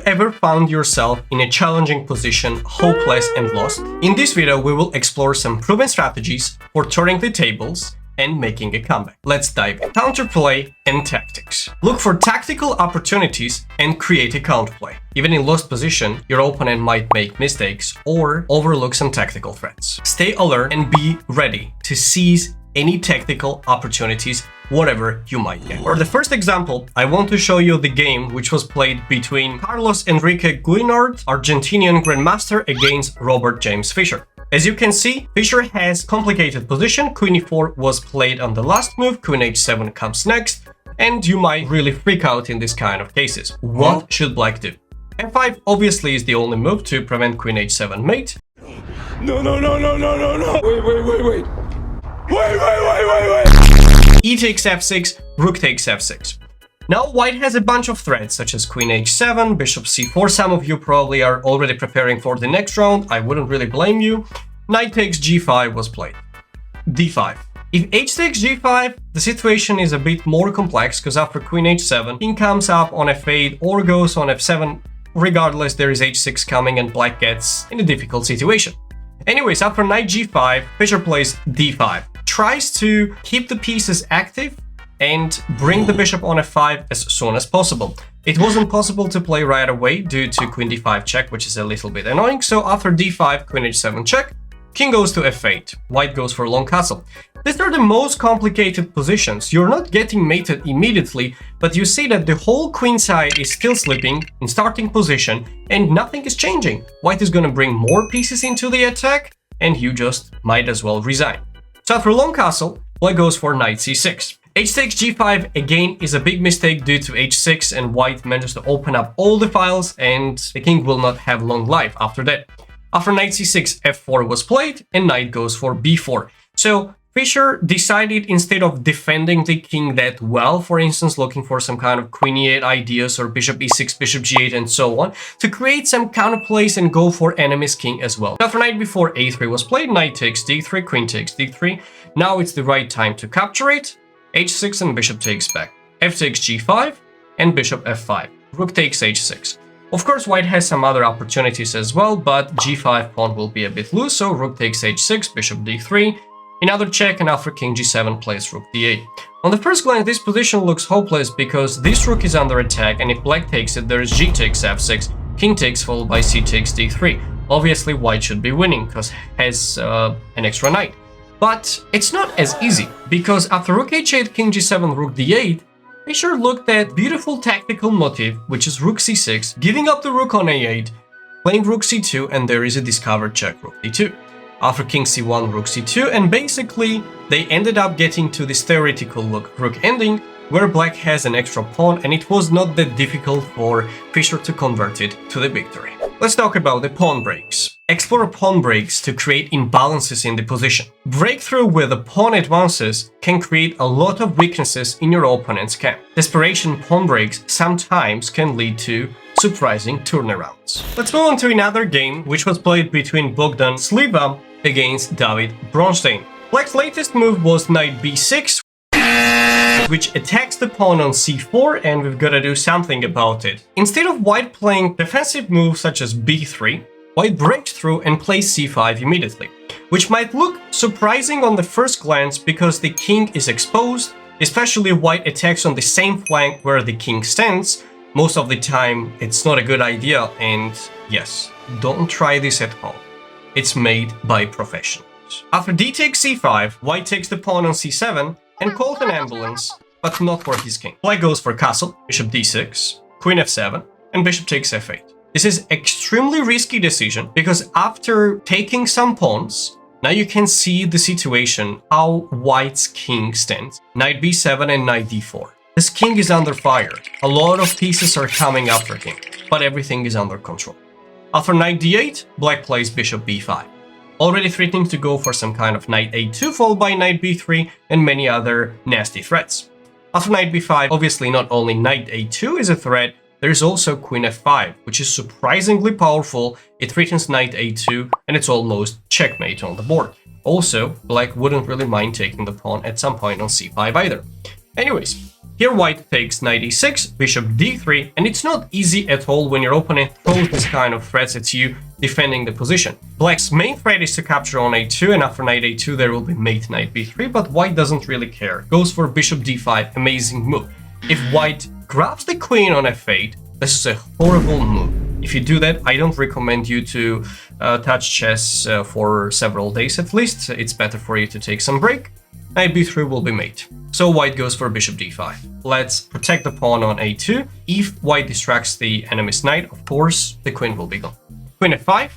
ever found yourself in a challenging position, hopeless and lost? In this video, we will explore some proven strategies for turning the tables and making a comeback. Let's dive in. Counterplay and tactics. Look for tactical opportunities and create a counterplay. Even in lost position, your opponent might make mistakes or overlook some tactical threats. Stay alert and be ready to seize any tactical opportunities, whatever you might get. For the first example, I want to show you the game which was played between Carlos Enrique Guinard, Argentinian Grandmaster, against Robert James Fischer. As you can see, Fischer has complicated position. Queen e4 was played on the last move, Queen h7 comes next, and you might really freak out in this kind of cases. What should black do? f5 obviously is the only move to prevent Queen h7 mate. No. Wait. E takes f6, rook takes f6. Now white has a bunch of threats such as Queen h7, Bishop c4. Some of you probably are already preparing for the next round. I wouldn't really blame you. Knight takes g5 was played. d5. If h takes g5, the situation is a bit more complex because after Queen h7, king comes up on f8 or goes on f7. Regardless, there is h6 coming and black gets in a difficult situation. Anyways, after knight g5, Fischer plays d5. Tries to keep the pieces active and bring the bishop on f5 as soon as possible. It wasn't possible to play right away due to queen d5 check, which is a little bit annoying. So after d5, queen h7 check, king goes to f8, white goes for long castle. These are the most complicated positions. You're not getting mated immediately, but you see that the whole queen side is still sleeping in starting position and nothing is changing. White is gonna bring more pieces into the attack and you just might as well resign. So after long castle, black goes for knight c6. H takes g5 again is a big mistake due to h6, and white manages to open up all the files and the king will not have long life after that. After knight c6, f4 was played and knight goes for b4. So Fischer decided, instead of defending the king that well, for instance looking for some kind of queen e8 ideas or bishop e6, bishop g8 and so on, to create some counterplays and go for enemy's king as well. After knight before a3 was played, knight takes d3, queen takes d3. Now it's the right time to capture it. h6 and bishop takes back. F takes g5 and bishop f5. Rook takes h6. Of course, white has some other opportunities as well, but g5 pawn will be a bit loose, so rook takes h6, bishop d3. Another check, and after king g7 plays rook d8. On the first glance, this position looks hopeless because this rook is under attack, and if black takes it, there is g takes f6, king takes followed by c takes d3. Obviously, white should be winning because has an extra knight. But it's not as easy, because after rook h8, king g7, rook d8, Fischer looked at beautiful tactical motive, which is rook c6, giving up the rook on a8, playing rook c2, and there is a discovered check, rook d2. After king c1, rook c2, and basically they ended up getting to this theoretical rook ending, where black has an extra pawn, and it was not that difficult for Fischer to convert it to the victory. Let's talk about the pawn breaks. Explore pawn breaks to create imbalances in the position. Breakthrough with the pawn advances can create a lot of weaknesses in your opponent's camp. Desperation pawn breaks sometimes can lead to surprising turnarounds. Let's move on to another game which was played between Bogdan Sliva against David Bronstein. Black's latest move was knight b6, which attacks the pawn on c4, and we've got to do something about it. Instead of white playing defensive moves such as b3, white breaks through and plays c5 immediately, which might look surprising on the first glance because the king is exposed, especially if white attacks on the same flank where the king stands. Most of the time it's not a good idea, and yes, don't try this at home. It's made by professionals. After d takes c5, white takes the pawn on c7 and calls an ambulance, but not for his king. Black goes for castle, bishop d6, queen f7, and bishop takes f8. This is extremely risky decision because after taking some pawns, now you can see the situation, how white's king stands. Knight b7 and knight d4. This king is under fire. A lot of pieces are coming after him, but everything is under control. After knight d8, black plays bishop b5. Already threatening to go for some kind of knight a2 followed by knight b3 and many other nasty threats. After knight b5, obviously not only knight a2 is a threat, there is also queen f5, which is surprisingly powerful. It threatens knight a2 and it's almost checkmate on the board. Also, black wouldn't really mind taking the pawn at some point on c5 either. Anyways, Here white takes knight e6, bishop d3, and it's not easy at all when your opponent throws this kind of threats at you, defending the position. Black's main threat is to capture on a2, and after knight a2 there will be mate knight b3, but white doesn't really care. Goes for bishop d5, amazing move. If white grabs the queen on f8, this is a horrible move. If you do that, I don't recommend you to touch chess for several days at least. It's better for you to take some break. Knight b3 will be mate. So white goes for bishop d5. Let's protect the pawn on a2. If white distracts the enemy's knight, of course, the queen will be gone. Queen f5,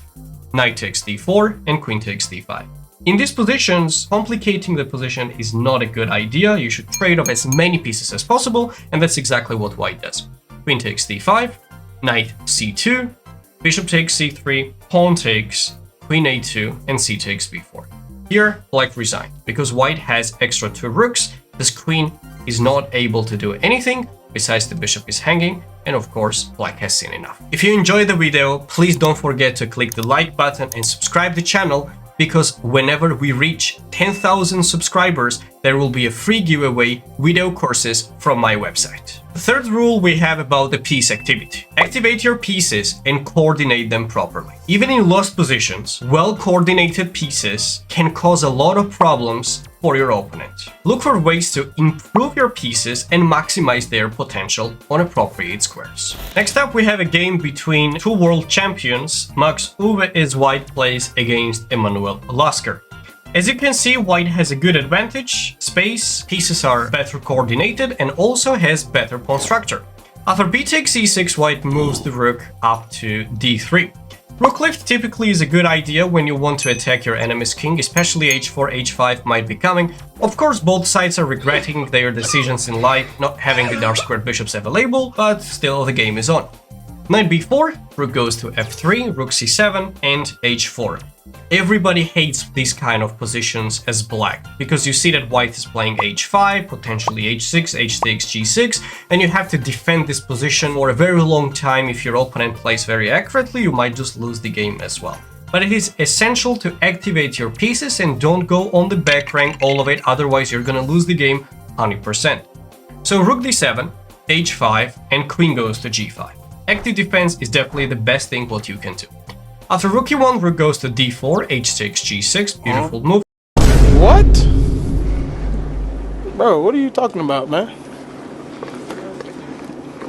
knight takes d4, and queen takes d5. In these positions, complicating the position is not a good idea. You should trade off as many pieces as possible, and that's exactly what white does. Queen takes d5, knight c2, bishop takes c3, pawn takes, queen a2, and c takes b4. Here, black resigned. Because white has extra 2 rooks, this queen is not able to do anything, besides the bishop is hanging, and of course, black has seen enough. If you enjoyed the video, please don't forget to click the like button and subscribe the channel, because whenever we reach 10,000 subscribers, there will be a free giveaway video courses from my website. The third rule we have about the piece activity. Activate your pieces and coordinate them properly. Even in lost positions, well-coordinated pieces can cause a lot of problems for your opponent. Look for ways to improve your pieces and maximize their potential on appropriate squares. Next up, we have a game between two world champions. Max Uwe as white plays against Emanuel Lasker. As you can see, white has a good advantage, space, pieces are better coordinated, and also has better pawn structure. After b takes e6, white moves the rook up to d3. Rook lift typically is a good idea when you want to attack your enemy's king, especially h4, h5 might be coming. Of course, both sides are regretting their decisions in life, not having the dark squared bishops available, but still the game is on. Knight b4, rook goes to f3, rook c7, and h4. Everybody hates these kind of positions as black, because you see that white is playing h5, potentially h6, h6, g6, and you have to defend this position for a very long time. If your opponent plays very accurately, you might just lose the game as well. But it is essential to activate your pieces and don't go on the back rank all of it, otherwise you're gonna lose the game 100%. So rook d7, h5, and queen goes to g5. Active defense is definitely the best thing what you can do. After rook e1, rook goes to d4, h takes g6, beautiful move. What? Bro, what are you talking about, man?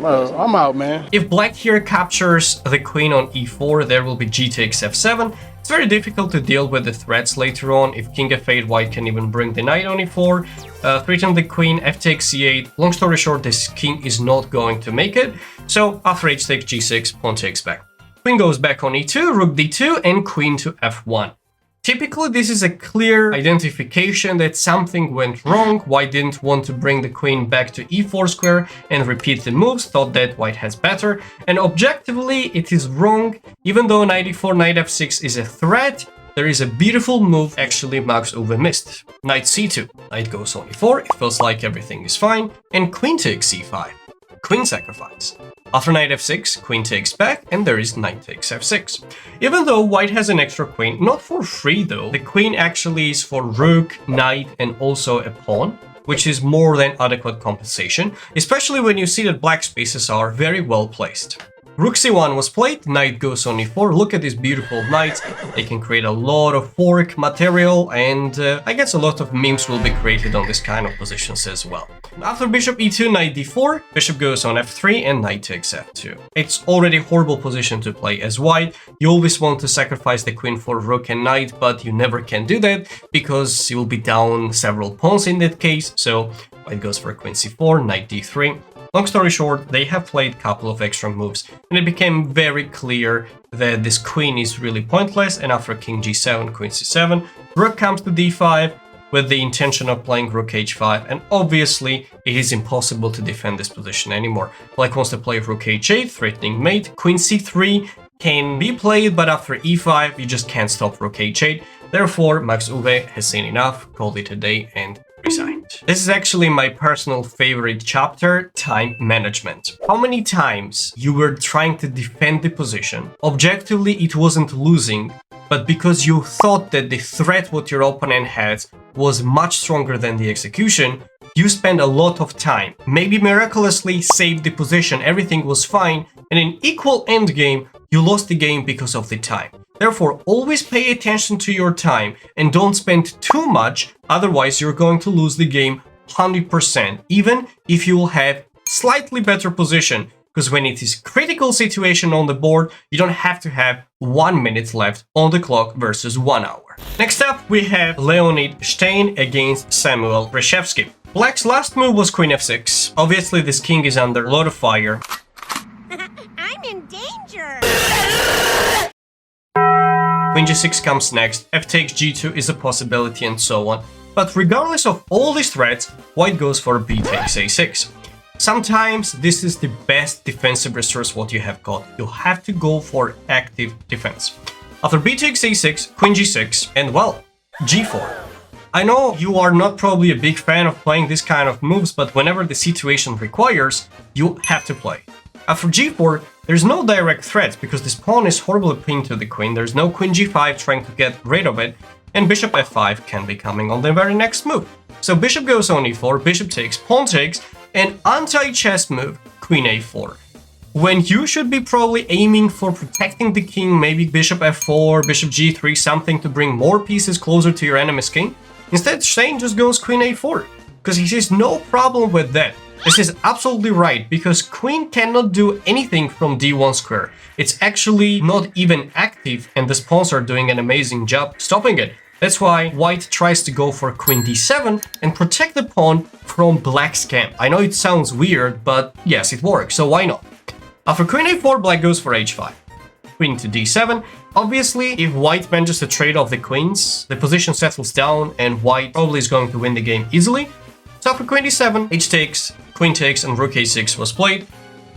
Bro, I'm out, man. If black here captures the queen on e4, there will be g takes f7. It's very difficult to deal with the threats later on. If king f8, white can even bring the knight on e4, threaten the queen, f takes c8. Long story short, this king is not going to make it. So after h takes g6, pawn takes back. Queen goes back on e2, rook d2, and queen to f1. Typically, this is a clear identification that something went wrong. White didn't want to bring the queen back to e4 square and repeat the moves, thought that white has better. And objectively, it is wrong. Even though knight e4, knight f6 is a threat, there is a beautiful move actually Max Uwe missed. Knight c2, knight goes on e4, it feels like everything is fine, and queen takes c5. Queen sacrifice. After knight f6, queen takes back, and there is knight takes f6. Even though white has an extra queen, not for free though, the queen actually is for rook, knight, and also a pawn, which is more than adequate compensation, especially when you see that black's pieces are very well placed. Rook c1 was played, knight goes on e4. Look at these beautiful knights. They can create a lot of fork material, and I guess a lot of memes will be created on this kind of positions as well. After bishop e2, knight d4, bishop goes on f3, and knight takes f2. It's already a horrible position to play as white. You always want to sacrifice the queen for rook and knight, but you never can do that because you will be down several pawns in that case. So white goes for queen c4, knight d3. Long story short, they have played a couple of extra moves, and it became very clear that this queen is really pointless, and after king g7, queen c7, rook comes to d5 with the intention of playing rook h5, and obviously it is impossible to defend this position anymore. Black wants to play rook h8, threatening mate, queen c3 can be played, but after e5 you just can't stop rook h8. Therefore, Max Uwe has seen enough, called it a day, and resigned. This is actually my personal favorite chapter, time management. How many times you were trying to defend the position, objectively it wasn't losing, but because you thought that the threat what your opponent had was much stronger than the execution, you spend a lot of time, maybe miraculously saved the position, everything was fine, and in equal endgame, you lost the game because of the time. Therefore, always pay attention to your time and don't spend too much, otherwise you're going to lose the game 100%, even if you will have slightly better position, because when it is critical situation on the board, you don't have to have 1 minute left on the clock versus 1 hour. Next up, we have Leonid Stein against Samuel Reshevsky. Black's last move was Queen f6. Obviously, this king is under a lot of fire. I'm in danger! Queen g6 comes next, f takes g2 is a possibility and so on. But regardless of all these threats, white goes for b takes a6. Sometimes this is the best defensive resource what you have got. You have to go for active defense. After b takes a6, queen g6, and well, g4. I know you are not probably a big fan of playing this kind of moves, but whenever the situation requires, you have to play. After g4, there's no direct threat because this pawn is horribly pinned to the queen, there's no queen g5 trying to get rid of it, and bishop f5 can be coming on the very next move. So bishop goes on e4, bishop takes, pawn takes, and anti-chess move, queen a4. When you should be probably aiming for protecting the king, maybe bishop f4, bishop g3, something to bring more pieces closer to your enemy's king, instead Stein just goes queen a4, because he sees no problem with that. This is absolutely right, because queen cannot do anything from d1 square. It's actually not even active, and the pawns are doing an amazing job stopping it. That's why white tries to go for queen d7 and protect the pawn from black's camp. I know it sounds weird, but yes, it works, so why not? After queen a4, black goes for h5. Queen to d7. Obviously, if white manages to trade off the queens, the position settles down and white probably is going to win the game easily. So after queen d7, h takes, queen takes, and rook a6 was played.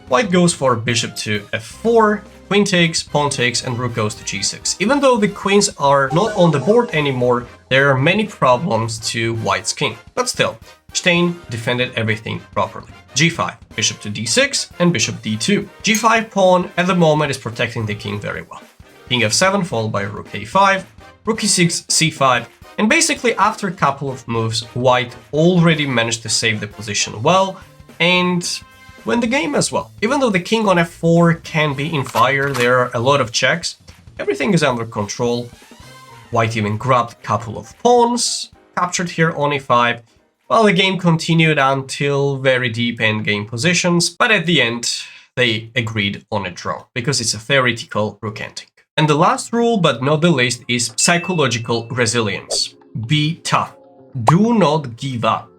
White goes for bishop to f4, queen takes, pawn takes, and rook goes to g6. Even though the queens are not on the board anymore, there are many problems to white's king. But still, Stein defended everything properly. g5, bishop to d6, and bishop d2. g5 pawn at the moment is protecting the king very well. King f7 followed by rook a5, rook e6, c5, and basically after a couple of moves, white already managed to save the position well and win the game as well. Even though the king on f4 can be in fire, there are a lot of checks, everything is under control. White even grabbed a couple of pawns, captured here on e5, while the game continued until very deep endgame positions, but at the end, they agreed on a draw, because it's a theoretical rook ending. And the last rule, but not the least, is psychological resilience. Be tough. Do not give up.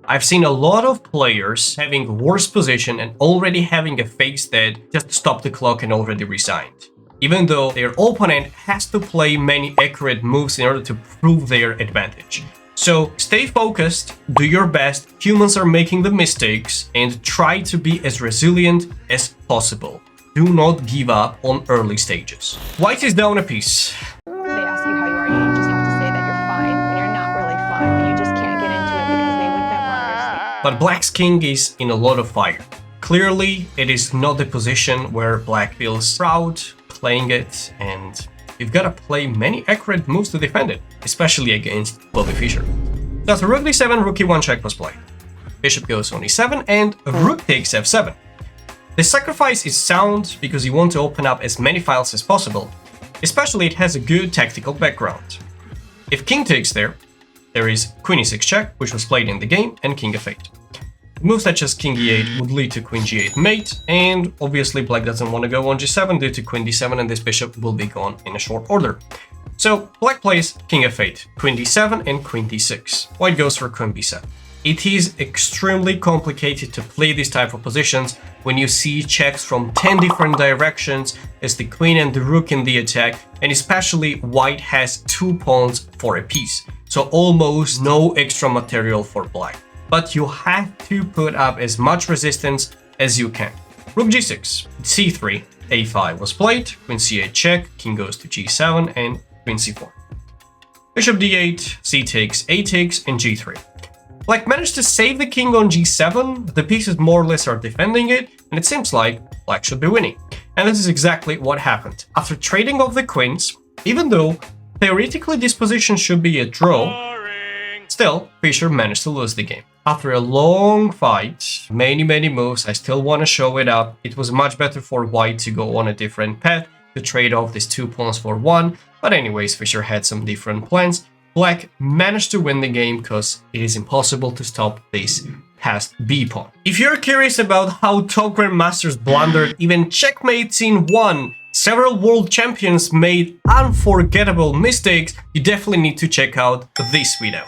I've seen a lot of players having worse position and already having a face that just stopped the clock and already resigned. Even though their opponent has to play many accurate moves in order to prove their advantage. So stay focused, do your best, humans are making the mistakes, and try to be as resilient as possible. Do not give up on early stages. White is down a piece. They ask you how you are, you just have to say that you're fine when you're not really fine, but you just can't get into it because they would never understand. But black's king is in a lot of fire. Clearly, it is not the position where black feels proud playing it, and you've got to play many accurate moves to defend it, especially against Bobby Fischer. So after rook d7, rook e1 check was played. Bishop goes on e7, and rook takes f7. The sacrifice is sound because you want to open up as many files as possible, especially it has a good tactical background. If king takes there is queen e6 check, which was played in the game, and king f8. Moves such as king e8 would lead to queen g8 mate, and obviously black doesn't want to go on g7 due to queen d7, and this bishop will be gone in a short order. So black plays king f8, queen d7, and queen d6. White goes for queen b7. It is extremely complicated to play these type of positions when you see checks from 10 different directions as the queen and the rook in the attack, and especially white has 2 pawns for a piece, so almost no extra material for black. But you have to put up as much resistance as you can. Rook g6, c3, a5 was played, queen c8 check, king goes to g7, and queen c4. Bishop d8, c takes, a takes, and g3. Black managed to save the king on g7, the pieces more or less are defending it, and it seems like black should be winning. And this is exactly what happened. After trading off the queens, even though theoretically this position should be a draw, still, Fischer managed to lose the game. After a long fight, many moves, I still want to show it up. It was much better for white to go on a different path to trade off these 2 pawns for 1. But anyways, Fischer had some different plans. Black managed to win the game because it is impossible to stop this passed b pawn. If you're curious about how top grandmasters blundered even checkmates in 1, several world champions made unforgettable mistakes, you definitely need to check out this video.